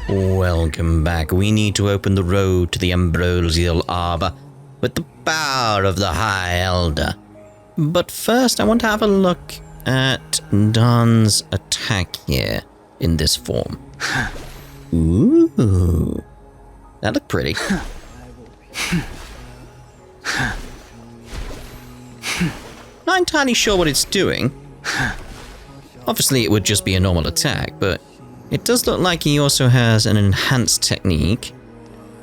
Welcome back. We need to open the road to the Ambrosial Arbor with the power of the High Elder. But first, I want to have a look at Don's attack here in this form. Ooh, that looked pretty. Not entirely sure what it's doing. Obviously, it would just be a normal attack, but it does look like he also has an enhanced technique.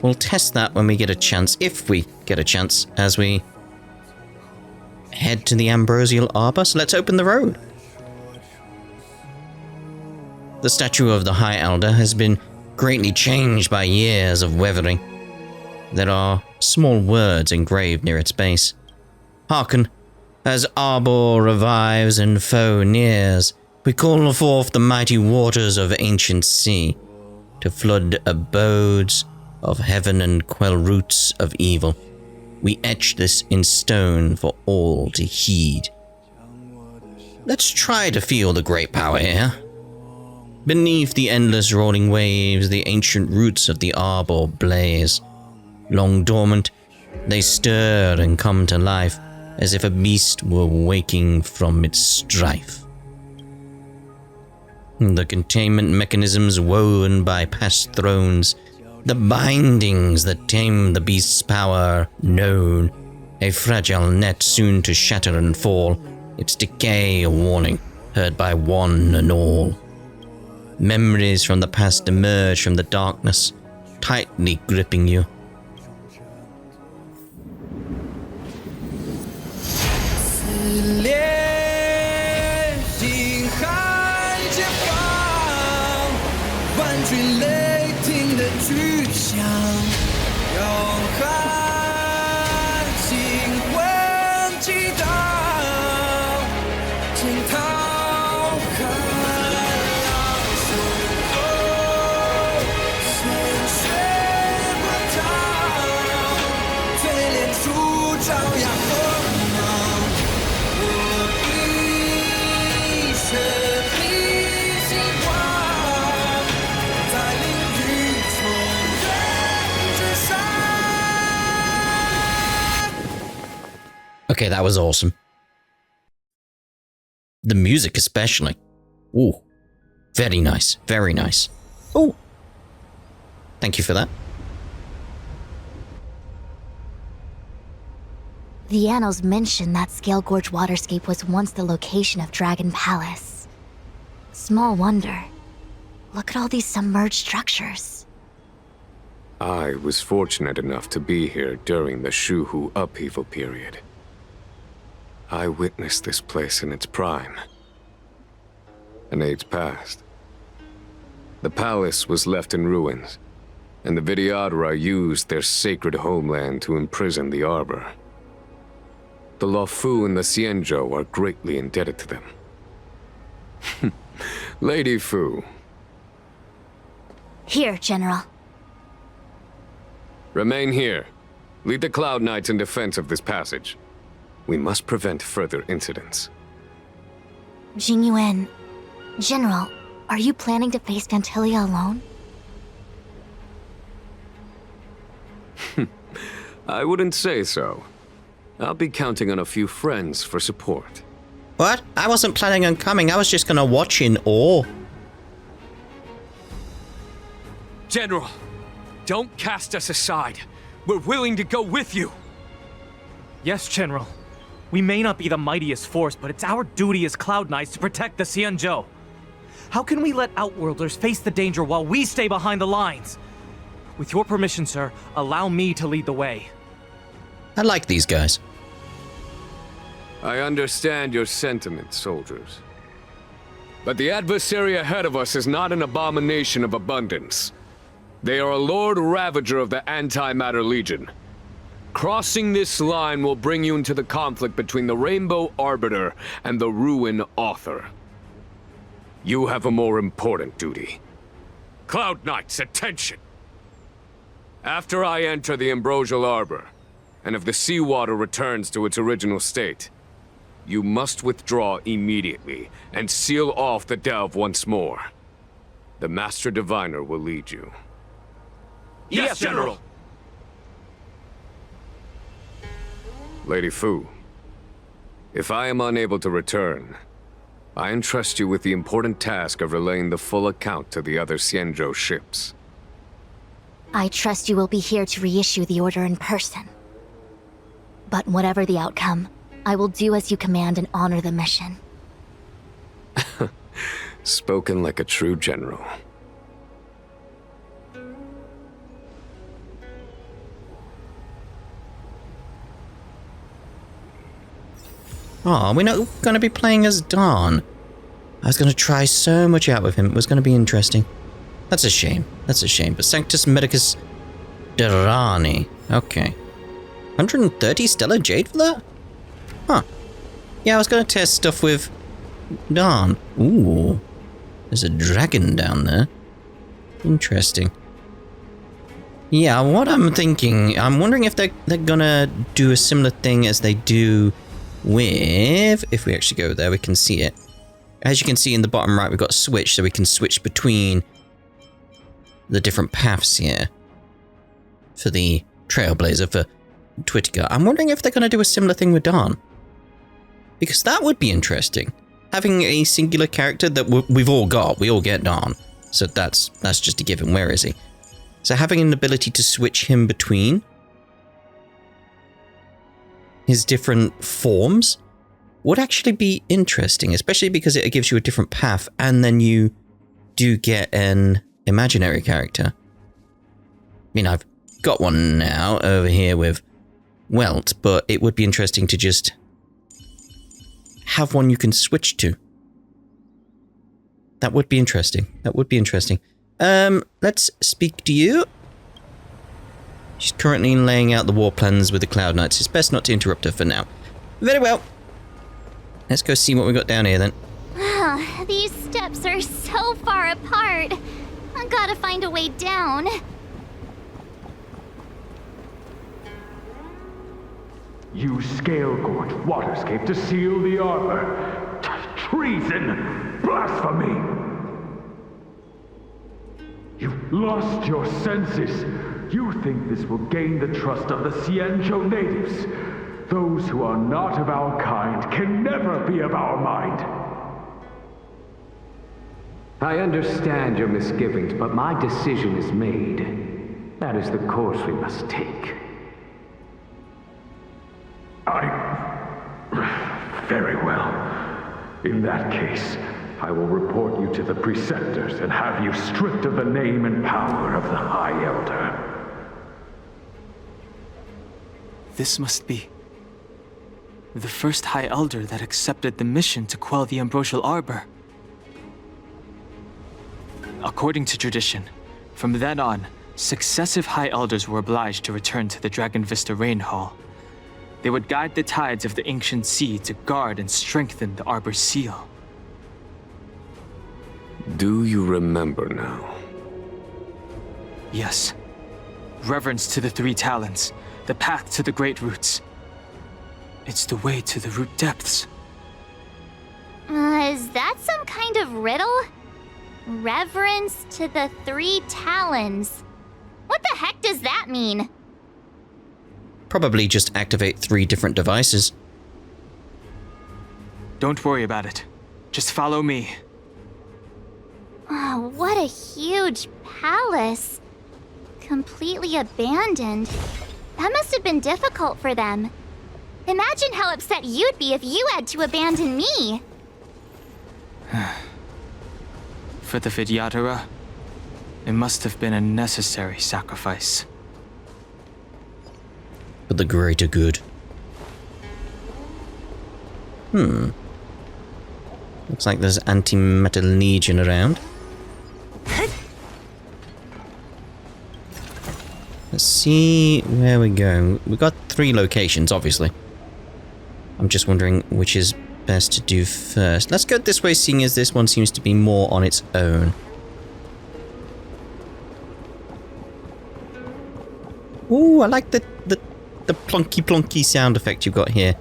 We'll test that when we get a chance, if we get a chance, as we head to the Ambrosial Arbor. So let's open the road. The statue of the High Elder has been greatly changed by years of weathering. There are small words engraved near its base. Hearken, as Arbor revives and foe nears, we call forth the mighty waters of ancient sea, to flood abodes of heaven and quell roots of evil. We etch this in stone for all to heed. Let's try to feel the great power here. Beneath the endless rolling waves, the ancient roots of the Arbor blaze. Long dormant, they stir and come to life, as if a beast were waking from its strife. The containment mechanisms woven by past thrones, the bindings that tame the beast's power known, a fragile net soon to shatter and fall, its decay a warning, heard by one and all. Memories from the past emerge from the darkness, tightly gripping you. Okay, that was awesome. The music especially. Ooh, very nice, very nice. Ooh, thank you for that. The annals mention that Scalegorge Waterscape was once the location of Dragon Palace. Small wonder. Look at all these submerged structures. I was fortunate enough to be here during the Shuhu upheaval period. I witnessed this place in its prime. An age passed. The palace was left in ruins, and the Vidyadhara used their sacred homeland to imprison the Arbor. The Luofu and the Xianzhou are greatly indebted to them. Lady Fu. Here, General. Remain here. Lead the Cloud Knights in defense of this passage. We must prevent further incidents. Jingyuan, General, are you planning to face Vantilia alone? I wouldn't say so. I'll be counting on a few friends for support. What? I wasn't planning on coming. I was just gonna watch in awe. General, don't cast us aside. We're willing to go with you. Yes, General. We may not be the mightiest force, but it's our duty as Cloud Knights to protect the Xianzhou. How can we let Outworlders face the danger while we stay behind the lines? With your permission, sir, allow me to lead the way. I like these guys. I understand your sentiments, soldiers. But the adversary ahead of us is not an abomination of abundance. They are a Lord Ravager of the Antimatter Legion. Crossing this line will bring you into the conflict between the Rainbow Arbiter and the Ruin Author. You have a more important duty. Cloud Knights, attention! After I enter the Ambrosial Arbor, and if the seawater returns to its original state, you must withdraw immediately and seal off the delve once more. the Master Diviner will lead you. Yes, General! Lady Fu, if I am unable to return, I entrust you with the important task of relaying the full account to the other Xianzhou ships. I trust you will be here to reissue the order in person. But whatever the outcome, I will do as you command and honor the mission. Spoken like a true general. Oh, we're not going to be playing as Dawn. I was going to try so much out with him. It was going to be interesting. That's a shame. That's a shame. But Sanctus Medicus Durrani. Okay. 130 Stellar Jade for that? Huh. Yeah, I was going to test stuff with Dawn. Ooh. There's a dragon down there. Interesting. Yeah, what I'm thinking, I'm wondering if they're gonna do a similar thing as they do with... If we actually go there, we can see it. As you can see in the bottom right, we've got a switch, so we can switch between the different paths here. For the Trailblazer, for Twittiger. I'm wondering if they're going to do a similar thing with Dawn. Because that would be interesting. Having a singular character that we've all got. We all get Dawn. So that's just a given. Where is he? So having an ability to switch him between his different forms would actually be interesting, especially because it gives you a different path, and then you do get an imaginary character. I mean, I've got one now over here with Welt, but it would be interesting to just have one you can switch to. That would be interesting. That would be interesting. Let's speak to you. She's currently laying out the war plans with the Cloud Knights. It's best not to interrupt her for now. Very well. Let's go see what we got down here then. These steps are so far apart. I gotta find a way down. Use Scalegorge Waterscape to seal the arbor. Treason! Blasphemy! You've lost your senses. You think this will gain the trust of the Xianzhou natives. Those who are not of our kind can never be of our mind. I understand your misgivings, but my decision is made. That is the course we must take. Very well. In that case, I will report you to the Preceptors and have you stripped of the name and power of the High Elder. This must be the first High Elder that accepted the mission to quell the Ambrosial Arbor. According to tradition, from then on, successive High Elders were obliged to return to the Dragon Vista Rain Hall. They would guide the tides of the ancient sea to guard and strengthen the Arbor's seal. Do you remember now? Yes. Reverence to the Three Talons, the path to the Great Roots. It's the way to the root depths. Is that some kind of riddle? Reverence to the Three Talons. What the heck does that mean? Probably just activate 3 different devices. Don't worry about it. Just follow me. Oh, what a huge palace. Completely abandoned. That must have been difficult for them. Imagine how upset you'd be if you had to abandon me. For the Vidyadhara, it must have been a necessary sacrifice. For the greater good. Looks like there's Antimatter Legion around. Let's see where we're going. We've got 3 locations, obviously. I'm just wondering which is best to do first. Let's go this way, seeing as this one seems to be more on its own. Ooh, I like the plonky plonky sound effect you've got here.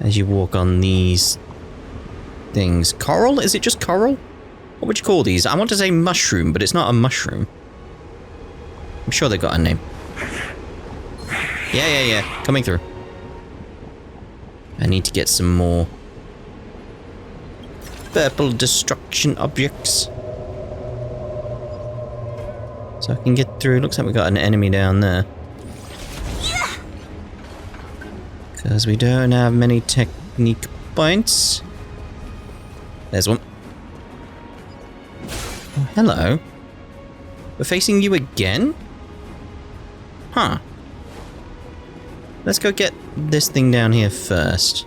As you walk on these things. Coral? Is it just coral? What would you call these? I want to say mushroom, but it's not a mushroom. I'm sure they got a name. Yeah. Coming through. I need to get some more purple destruction objects. So I can get through. Looks like we got an enemy down there. Because we don't have many technique points. There's one. Oh, hello. We're facing you again? Huh. Let's go get this thing down here first.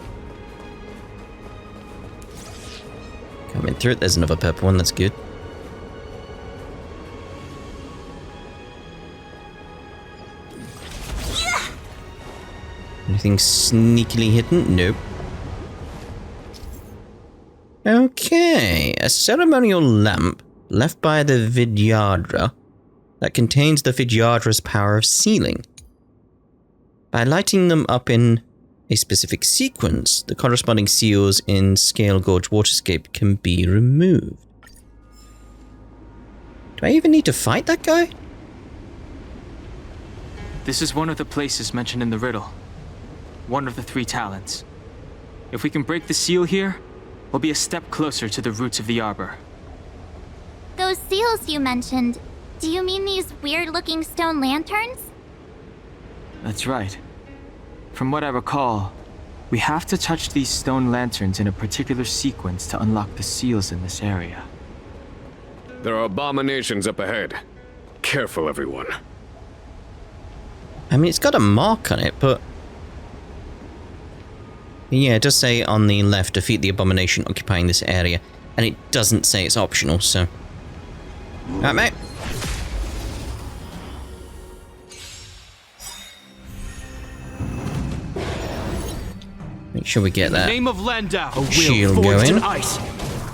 Coming through it. There's another purple one. That's good. Anything sneakily hidden? Nope. Okay. A ceremonial lamp left by the Vidyadra that contains the Vidyadra's power of sealing. By lighting them up in a specific sequence, the corresponding seals in Scalegorge Waterscape can be removed. Do I even need to fight that guy? This is one of the places mentioned in the riddle. One of the 3 talents. If we can break the seal here, we'll be a step closer to the roots of the arbor. Those seals you mentioned, do you mean these weird-looking stone lanterns? That's right. From what I recall, we have to touch these stone lanterns in a particular sequence to unlock the seals in this area. There are abominations up ahead. Careful, everyone. I mean, it's got a mark on it, but... yeah, it does say on the left, defeat the abomination occupying this area. And it doesn't say it's optional, so... Right, mate. Make sure we get that Name of Landau, a will shield forged going. in ice.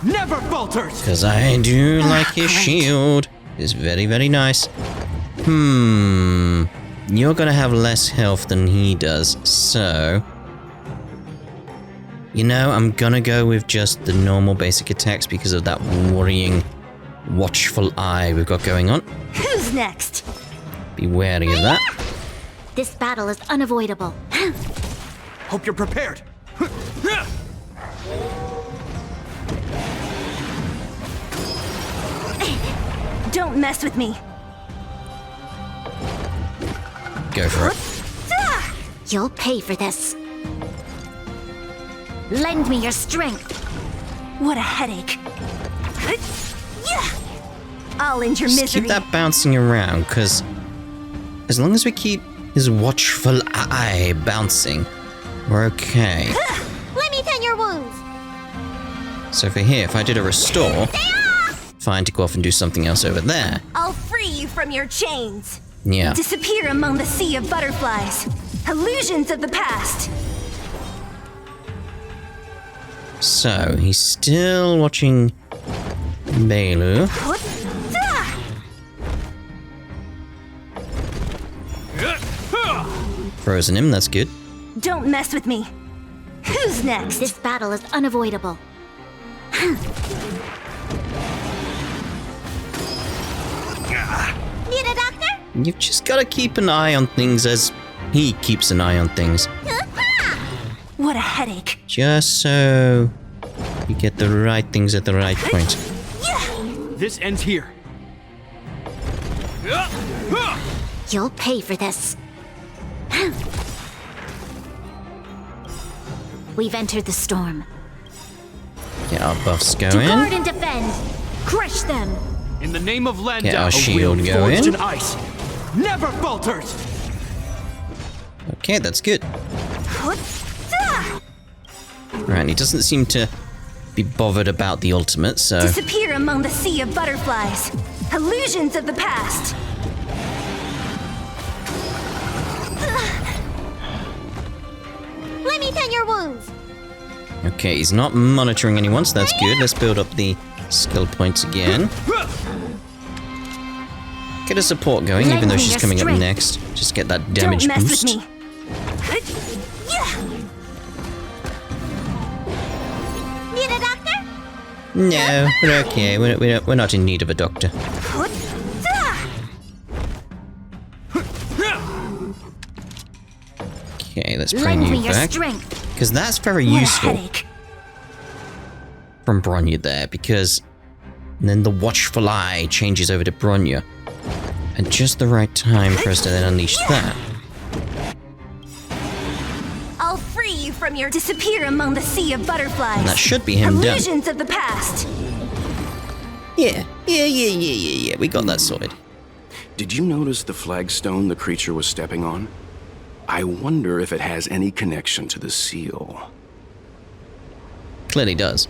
Never falters! Because I do like his shield. It's very, very nice. You're gonna have less health than he does, so... you know, I'm gonna go with just the normal basic attacks because of that worrying, watchful eye we've got going on. Who's next? Be wary of that. This battle is unavoidable. Hope you're prepared. Don't mess with me. Go for it. You'll pay for this. Lend me your strength. What a headache. I'll end your Just misery. keep that bouncing around, because as long as we keep his watchful eye bouncing, we're okay. Let me tend your wounds. So for here, if I did a restore, fine to go off and do something else over there. I'll free you from your chains. Yeah. Disappear among the sea of butterflies. Illusions of the past. So, he's still watching Bailu. Frozen him, that's good. Don't mess with me. Who's next? This battle is unavoidable. Need a doctor? You've just got to keep an eye on things as he keeps an eye on things. What a headache. Just so you get the right things at the right point. This ends here. You'll pay for this. We've entered the storm. Get our buffs To going. guard and defend. Crush them. In the name of Landau, Get our a shield will going. forged in ice. Never falters! Okay, that's good. Right, he doesn't seem to be bothered about the ultimate, so... Disappear among the sea of butterflies. Illusions of the past. Let me tend your wounds. Okay, he's not monitoring anyone, so that's good. Let's build up the skill points again. Get a support going, even though she's coming up next. Just get that damage Don't mess boost. with me. Need a doctor? No, we're okay. We're not in need of a doctor. Okay, let's bring you back. Because that's very useful. From Bronya there, because then the watchful eye changes over to Bronya. And just the right time for us to then unleash that. I'll free you from your disappear among the sea of butterflies. And that should be him done. Illusions of the past. Yeah. We got that sorted. Did you notice the flagstone the creature was stepping on? I wonder if it has any connection to the seal. Clearly does.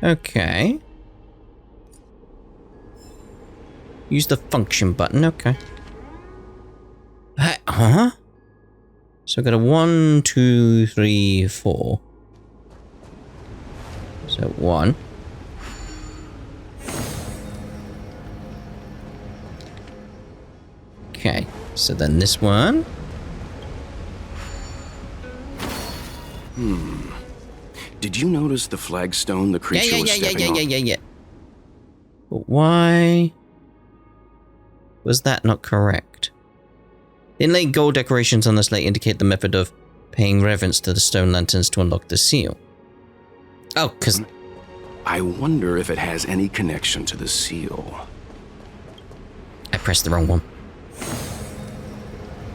Okay. Use the function button, okay. Huh? So I've got a 1, 2, 3, 4. So 1. Okay, so then this one. Did you notice the flagstone the creature was stepping on? Yeah. But why was that not correct? The inlaid gold decorations on the slate indicate the method of paying reverence to the stone lanterns to unlock the seal. Oh, because... I wonder if it has any connection to the seal. I pressed the wrong one.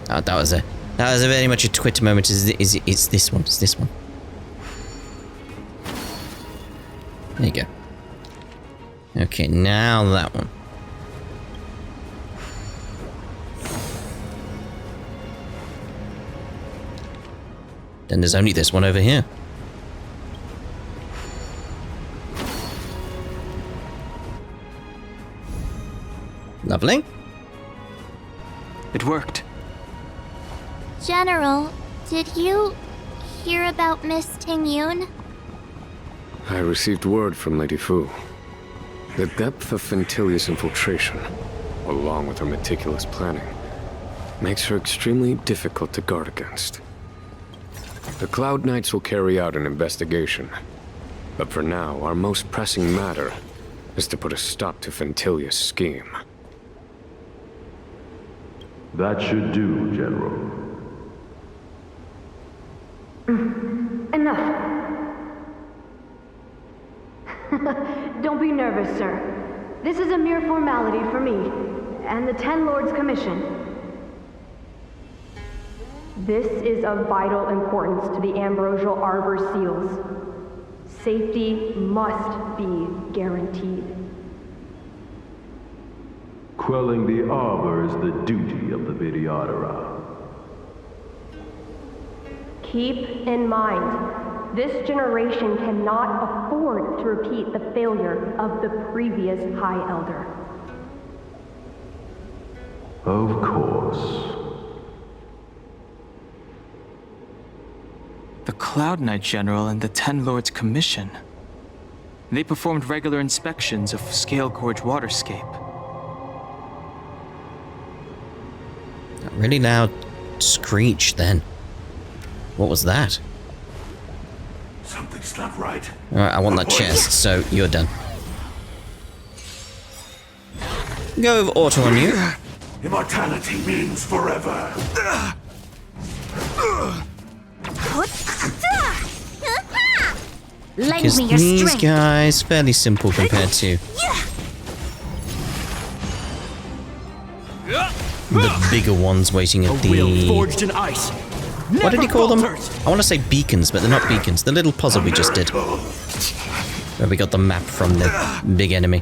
Oh, that was a very much a Twitter moment. It's this one. It's this one. There you go. Okay, now that one. Then there's only this one over here. Lovely. It worked. General, did you hear about Miss Tingyun? I received word from Lady Fu. The depth of Fentilia's infiltration, along with her meticulous planning, makes her extremely difficult to guard against. The Cloud Knights will carry out an investigation, but for now, our most pressing matter is to put a stop to Fentilia's scheme. That should do, General. Enough. Don't be nervous, sir. This is a mere formality for me, and the Ten Lords Commission. This is of vital importance to the Ambrosial Arbor seals. Safety must be guaranteed. Quelling the Arbor is the duty of the Videodara. Keep in mind, this generation cannot afford to repeat the failure of the previous High Elder. Of course. The Cloud Knight General and the Ten Lords Commission. They performed regular inspections of Scalegorge Waterscape. A really loud screech then. What was that? Something's not right. Alright, I want that chest, so you're done. Go with auto on you. Immortality means forever. Because these guys, fairly simple compared to the bigger ones waiting at the... forged in ice. What did he call them? I want to say beacons, but they're not beacons. The little puzzle we just did. Where we got the map from the big enemy.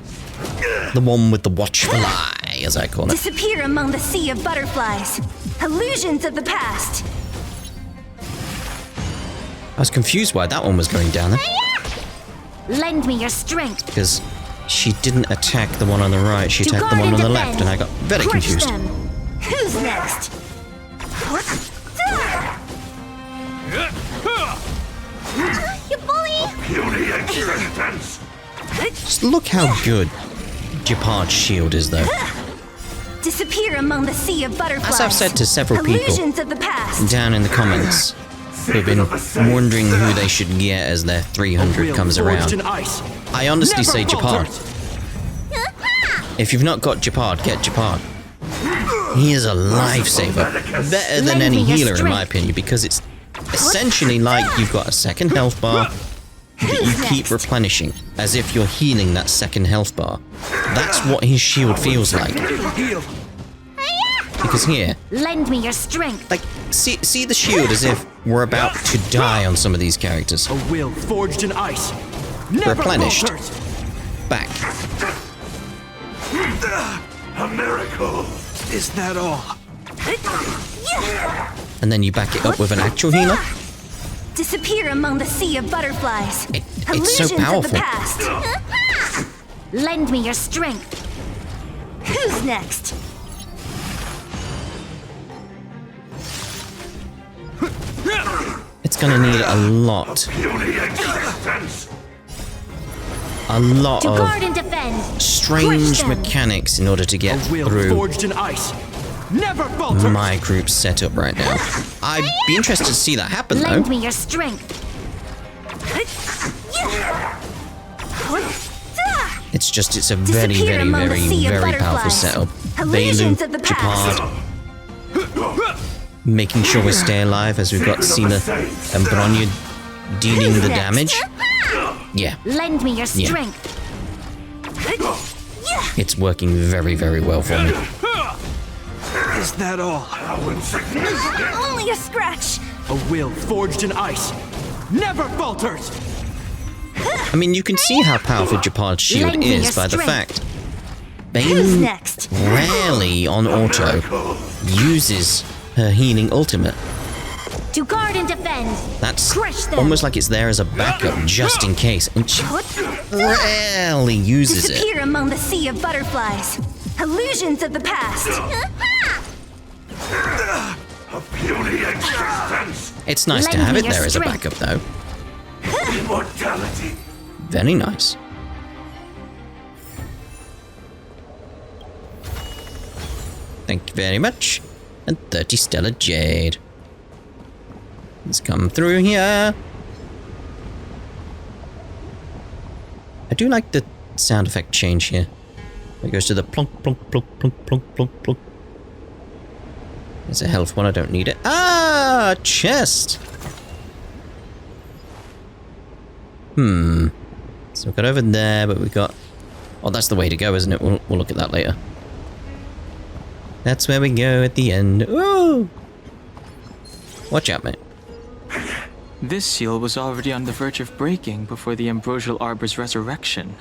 The one with the watchful eye, as I call it. Disappear among the sea of butterflies. Illusions of the past. I was confused why that one was going down there. Lend me your strength. Because she didn't attack the one on the right, she attacked the one on the left, and I got very confused. Them. Who's next? You bully! Puny existence. Just look how good Japard's shield is, though. Disappear among the sea of butterflies. As I've said to several people Illusions of the past. down in the comments, who've been wondering who they should get as their 300 comes around. I honestly say Japard. If you've not got Japard, get Japard. He is a lifesaver. Better than any healer in my opinion, because it's essentially like you've got a second health bar that you keep replenishing, as if you're healing that second health bar. That's what his shield feels like. Because here, lend me your strength. like, see the shield as if we're about to die on some of these characters. A will forged in ice. Never Replenished. falters. Back. A miracle. Is that all? And then you back it up with an actual healer. Disappear among the sea of butterflies. It's so Illusions powerful. of the past. Lend me your strength. Who's next? It's gonna need a lot. A lot To of guard and defend. strange Crush them. mechanics in order to get Will through forged in ice. Never falters. my group setup right now. I'd be interested to see that happen Lend though. me your strength. It's just, it's a very, Disappear very, among the very, sea of very powerful butterflies. setup. Illusions Bailu, of the past. Japard, making sure we stay alive as we've got Sina and Bronya dealing Who's the next? damage. Yeah, Lend me your Yeah. strength. it's working very, very well for me. Is that all? Only a scratch. A will forged in ice. Never falters. I mean, you can see how powerful Japard's shield Lend me is your by the strength. fact Who's Bane next? rarely on auto uses her healing ultimate. To guard and defend. That's Crush them. almost like it's there as a backup just in case, and she rarely uses it. Disappear among the sea of butterflies. Illusions of the past. A puny existence. It's nice to Lend have me it your there as a strength. backup though. Immortality. Very nice. Thank you very much. And 30 Stellar Jade. Let's come through here. I do like the sound effect change here. It goes to the plonk, plonk, plonk, plonk, plonk, plonk, plonk. There's a health one, I don't need it. Ah, chest! So we've got over there, but we've got... Oh, that's the way to go, isn't it? We'll look at that later. That's where we go at the end. Ooh! Watch out, mate. This seal was already on the verge of breaking before the Ambrosial Arbor's resurrection.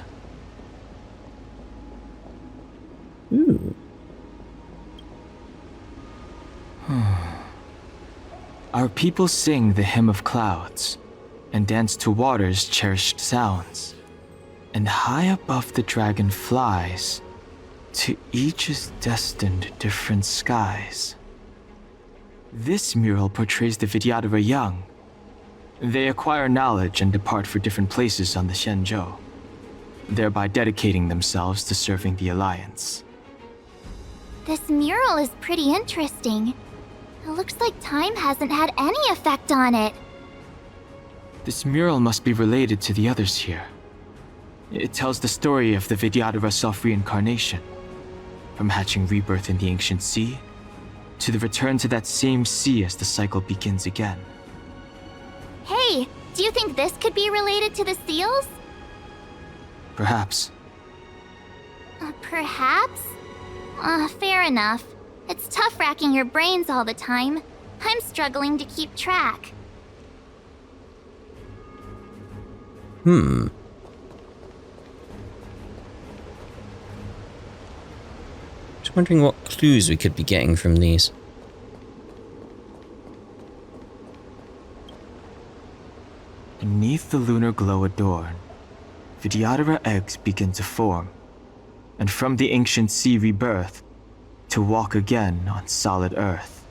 Ooh. Our people sing the hymn of clouds and dance to water's cherished sounds. And high above the dragon flies, to each is destined different skies. This mural portrays the Vidyadhara young. They acquire knowledge and depart for different places on the Xianzhou, thereby dedicating themselves to serving the Alliance. This mural is pretty interesting. It looks like time hasn't had any effect on it. This mural must be related to the others here. It tells the story of the Vidyadhara self-reincarnation, from hatching rebirth in the ancient sea, to the return to that same sea as the cycle begins again. Hey, do you think this could be related to the seals? Perhaps. Perhaps? Fair enough. It's tough racking your brains all the time. I'm struggling to keep track. Just wondering what clues we could be getting from these. Beneath the lunar glow adorn, Vidyadhara eggs begin to form, and from the ancient sea rebirth, to walk again on solid earth.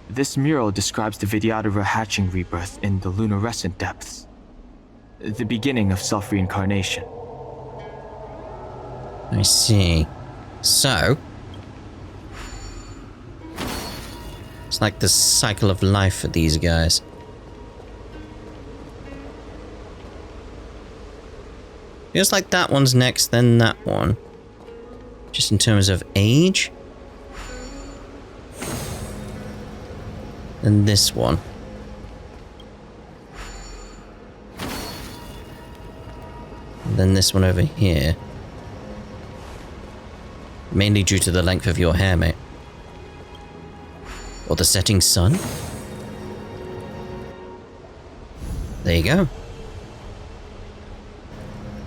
This mural describes the Vidyadhara hatching rebirth in the lunarescent depths, the beginning of self-reincarnation. I see. So... it's like the cycle of life for these guys. Feels like that one's next, then that one. Just in terms of age. And this one. And then this one over here. Mainly due to the length of your hair, mate. Or the setting sun. There you go.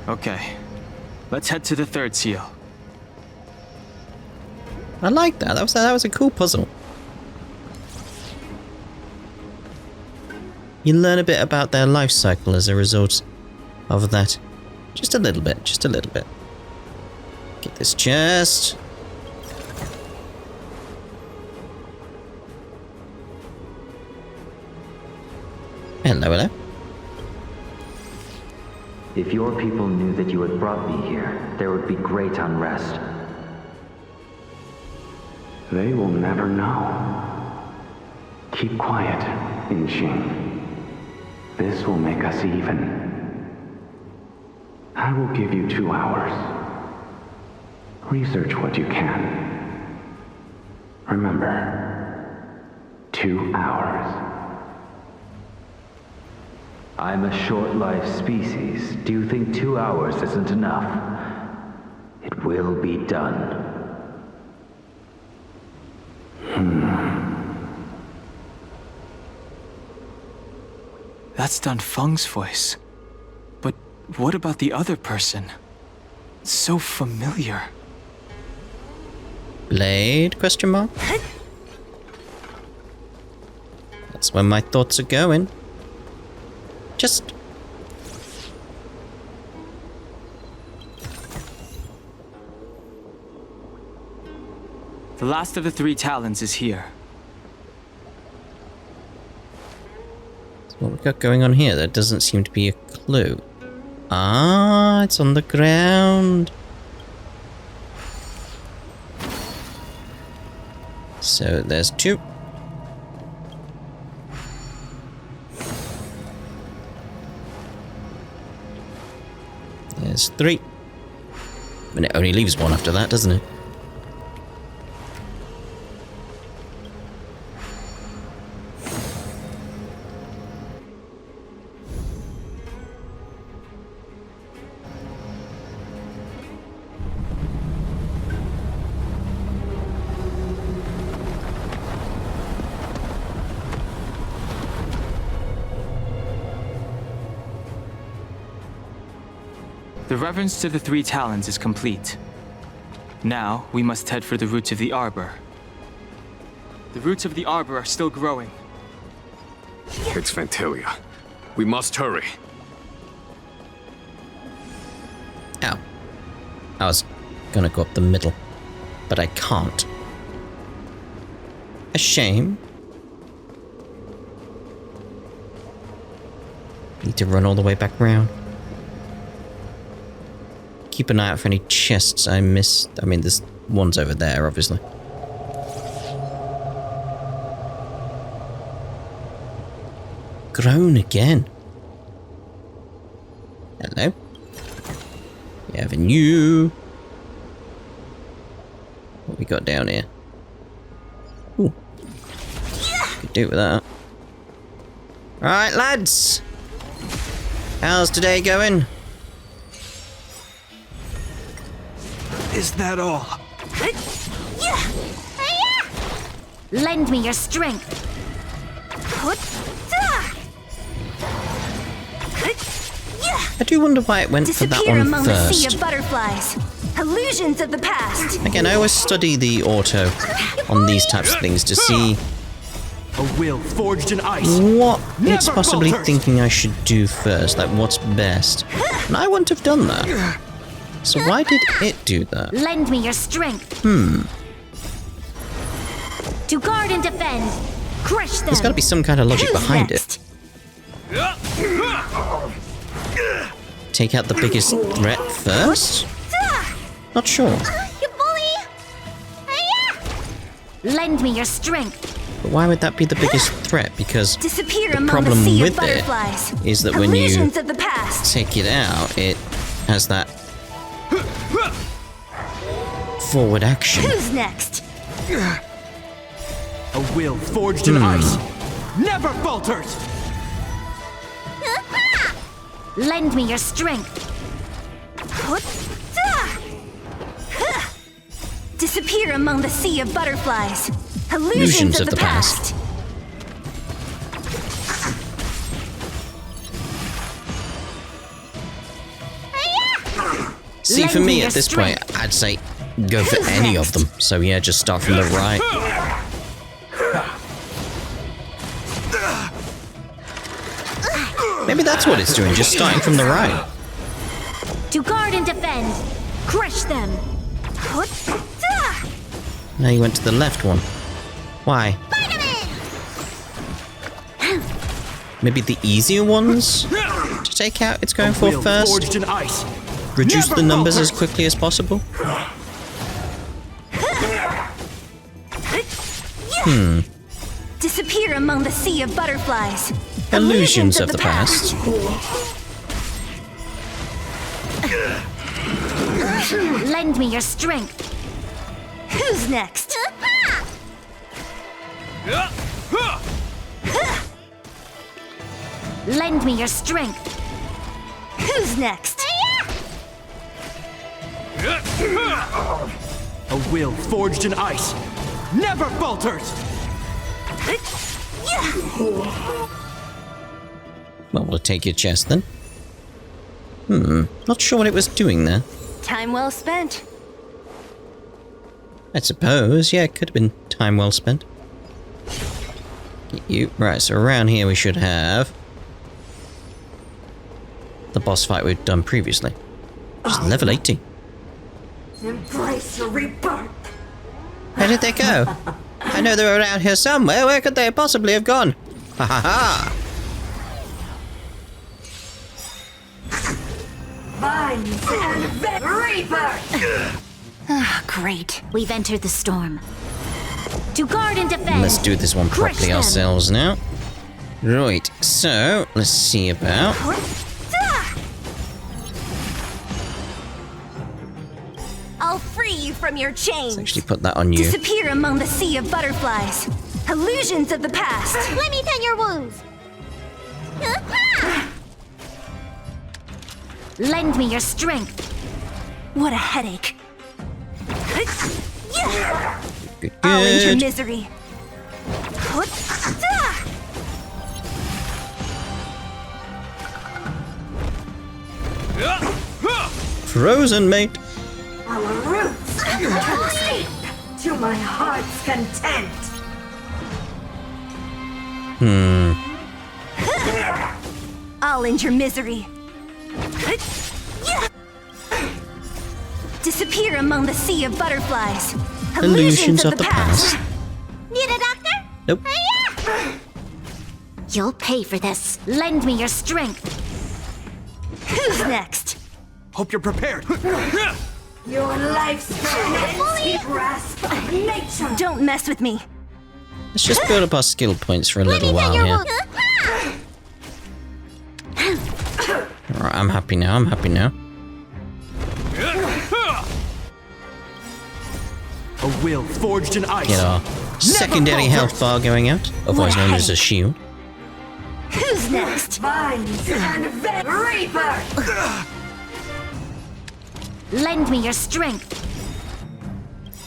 Okay. Let's head to the third seal. I like that. That was a cool puzzle. You learn a bit about their life cycle as a result of that. Just a little bit. Just a little bit. Get this chest. Hello, hello. If your people knew that you had brought me here, there would be great unrest. They will never know. Keep quiet, Inxing. This will make us even. I will give you 2 hours. Research what you can. Remember, 2 hours. I'm a short-lived species. Do you think 2 hours isn't enough? It will be done. That's Dun Feng's voice. But what about the other person? It's so familiar. Blade? Question mark? That's where my thoughts are going. Just... The last of the 3 talons is here. So what we got going on here? There doesn't seem to be a clue. Ah, it's on the ground. So there's 2. There's 3. And it only leaves 1 after that, doesn't it? The reverence to the 3 talons is complete. Now, we must head for the roots of the arbor. The roots of the arbor are still growing. It's Ventilia. We must hurry. Ow. I was gonna go up the middle, but I can't. A shame. Need to run all the way back round. Keep an eye out for any chests I missed. I mean, there's ones over there, obviously. Grown again. Hello. We have a new. What we got down here? Ooh. Could do with that. Alright, lads. How's today going? Is that all? Lend me your strength. I do wonder why it went for that Disappear one among the sea first. of butterflies. Illusions of the past. Again, I always study the auto on these types of things to see A will forged in ice. what it's Never possibly falters. thinking I should do first, like what's best. And I wouldn't have done that. So why did it do that? Lend me your strength. To guard and defend. Crush them. There's got to be some kind of logic Who's behind next? it. Take out the biggest threat first? Not sure. You bully! Lend me your strength. But why would that be the biggest threat? Because Disappear the among problem the sea with of it butterflies. is that when you Illusions of the past. take it out, it has that forward action. Who's next? A will forged in ice never falters! Lend me your strength. Disappear among the sea of butterflies. Illusions of the past. See, for me at this point, I'd say go for any of them. So yeah, just start from the right. Maybe that's what it's doing, just starting from the right. To guard and defend. Crush them. Now you went to the left one. Why? Maybe the easier ones to take out it's going for first? Forged in ice. Reduce the numbers as quickly as possible? Disappear among the sea of butterflies. Illusions of the past. Lend me your strength. Who's next? Lend me your strength. Who's next? A will forged in ice never falters! Well, we'll take your chest then. Not sure what it was doing there. Time well spent. I suppose, yeah, it could have been time well spent. Get you. Right, so around here we should have the boss fight we've done previously. Just level 80. Embrace your rebirth. Where did they go? I know they were around here somewhere. Where could they possibly have gone? Ha ha ha! Vines and rebirth. Ah, great. We've entered the storm. To guard and defend. Let's do this one properly ourselves now. Right, so let's see about. I'll free you from your chains. Let's actually put that on you. Disappear among the sea of butterflies. Illusions of the past. Let me tend your wounds. Lend me your strength. What a headache. Good, I'll end your good. misery. Frozen, mate. Our roots deep to my heart's content. I'll end your misery. Disappear among the sea of butterflies. Illusions of the past. Need a doctor? Nope. You'll pay for this. Lend me your strength. Who's next? Hope you're prepared. Your lifespan grasp of nature. Don't mess with me. Let's just build up our skill points for a little while here. Alright, I'm happy now, I'm happy now. A will forged in ice. Get our secondary health bar going out, otherwise known as a shield. Who's next? Vines and rebirth. Lend me your strength.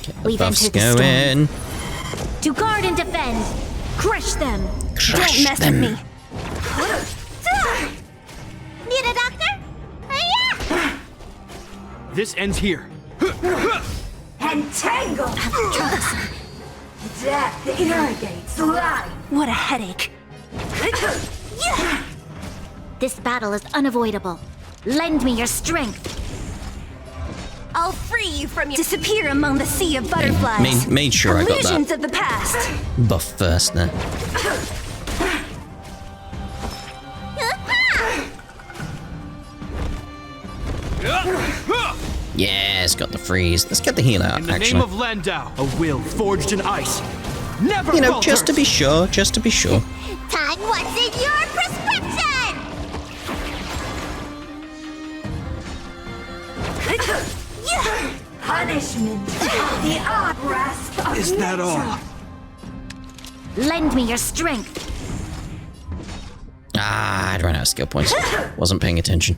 Get the We've buffs entered the storm. going. To guard and defend. Crush them. Crush Don't mess them. with me. Need a doctor? This ends here. Entangle. Death irrigates life. What a headache. This battle is unavoidable. Lend me your strength. I'll free you from your disappear among the sea of butterflies. Made sure I got Illusions that of the past. buff first there. Yeah, it's got the freeze. Let's get the heal out, In the actually. name of Landau, a will forged in ice never You know, falters. just to be sure, just to be sure. Time, what's in your prescription? punishment. The odd grasp of Is that all? Lend me your strength. Ah, I'd run out of skill points. Wasn't paying attention.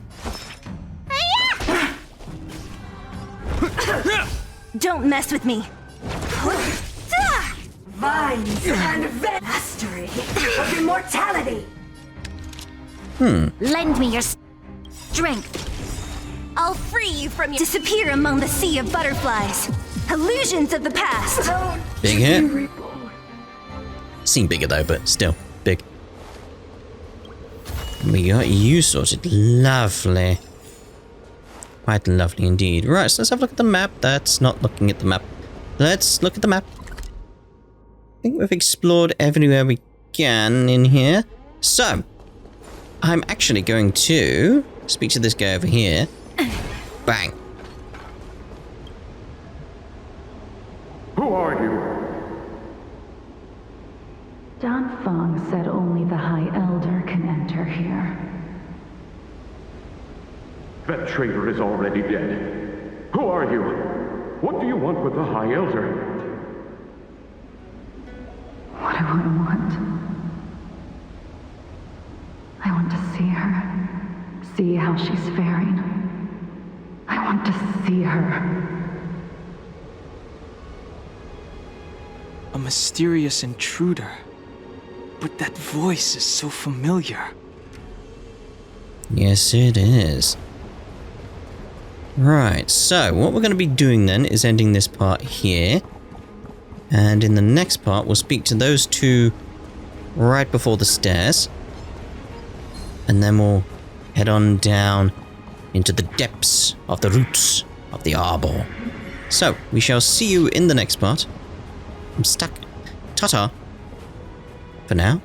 Don't mess with me. Vines and mastery of immortality. Lend me your strength. I'll free you from your disappear among the sea of butterflies. Illusions of the past. Big hit. Seemed bigger though, but still big. We got you sorted. Lovely. Quite lovely indeed. Right, so let's have a look at the map. That's not looking at the map. Let's look at the map. I think we've explored everywhere we can in here. So, I'm actually going to speak to this guy over here. Bang. Who are you? Don Fong said only the High Elder can enter here. That traitor is already dead. Who are you? What do you want with the High Elder? What do I want? I want to see her. See how she's faring. I want to see her. A mysterious intruder. But that voice is so familiar. Yes, it is. Right, so what we're going to be doing then is ending this part here. And in the next part, we'll speak to those two right before the stairs. And then we'll head on down into the depths of the roots of the arbor. So, we shall see you in the next part. I'm stuck. Ta-ta. For now.